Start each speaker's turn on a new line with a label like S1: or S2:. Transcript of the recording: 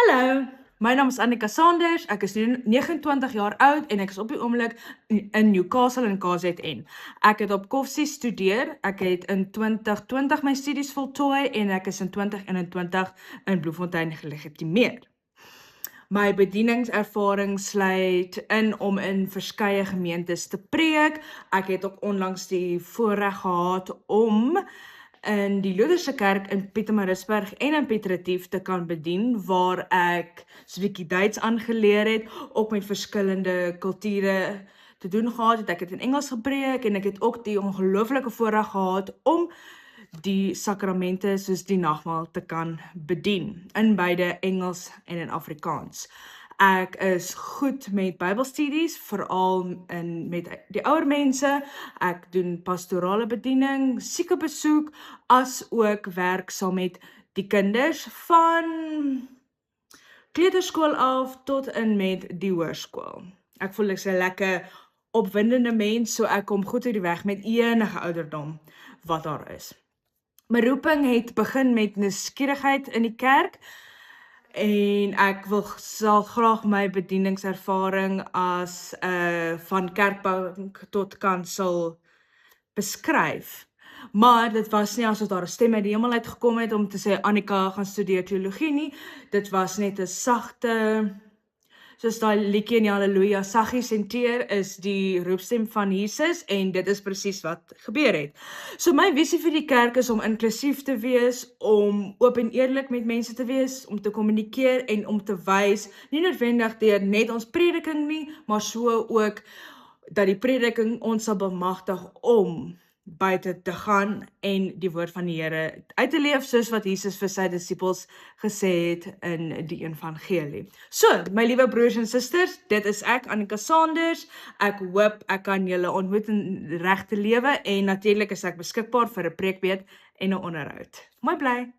S1: Hallo, my naam is Annika Sanders, ek is nu 29 jaar oud en ek is op die oomblik in Newcastle in KZN. Ek het op Koffsie studeer, ek het in 2020 my studies voltooi en ek is in 2021 in Bloemfontein gelegitimeer. My bedieningservaring sluit in om in verskeie gemeentes te preek. Ek het ook onlangs die voorreg gehad om in die Lutherse Kerk in Pietermaritzburg en in Piet Retief te kan bedien, waar ek so 'n bietjie Duits aangeleer het, ook met verskillende kulture te doen gehad het. Ek het in Engels gepreek en ek het ook die ongelooflike voorreg gehad om die sakramente soos die nagmaal te kan bedien, in beide Engels en in Afrikaans. Ek is goed met Bybelstudies, veral met die ouer mense. Ek doen pastorale bediening, siekebesoek, as ook werk saam met die kinders van kleuterskool af tot in met die hoërskool. Ek voel ek's 'n lekker opwindende mens, so ek kom goed uit die weg met enige ouderdom wat daar is. My roeping het begin met nuuskierigheid in die kerk en ek sal graag my bedieningservaring as van kerkbank tot kansel beskryf. Maar dit was nie asof daar 'n stem uit die hemel uitgekom het om te sê Annika gaan studeer teologie nie. Dit was net 'n sagte, soos daai liedjie in die Halleluja, saggies en teer is die roepstem van Jesus en dit is presies wat gebeur het. So my visie vir die kerk is om inklusief te wees, om oop en eerlik met mense te wees, om te kommunikeer en om te wys, nie noodwendig deur net ons prediking nie, maar so ook dat die prediking ons sal bemagtig om buite te gaan en die woord van die Here uit te leef, soos wat Jesus vir sy disippels gesê het in die evangelie. So, my liewe broers en susters, dit is ek, Annika Sanders. Ek hoop ek kan julle ontmoet in regte lewe en natuurlik is ek beskikbaar vir 'n preekbeet en 'n onderhoud. Mooi bly!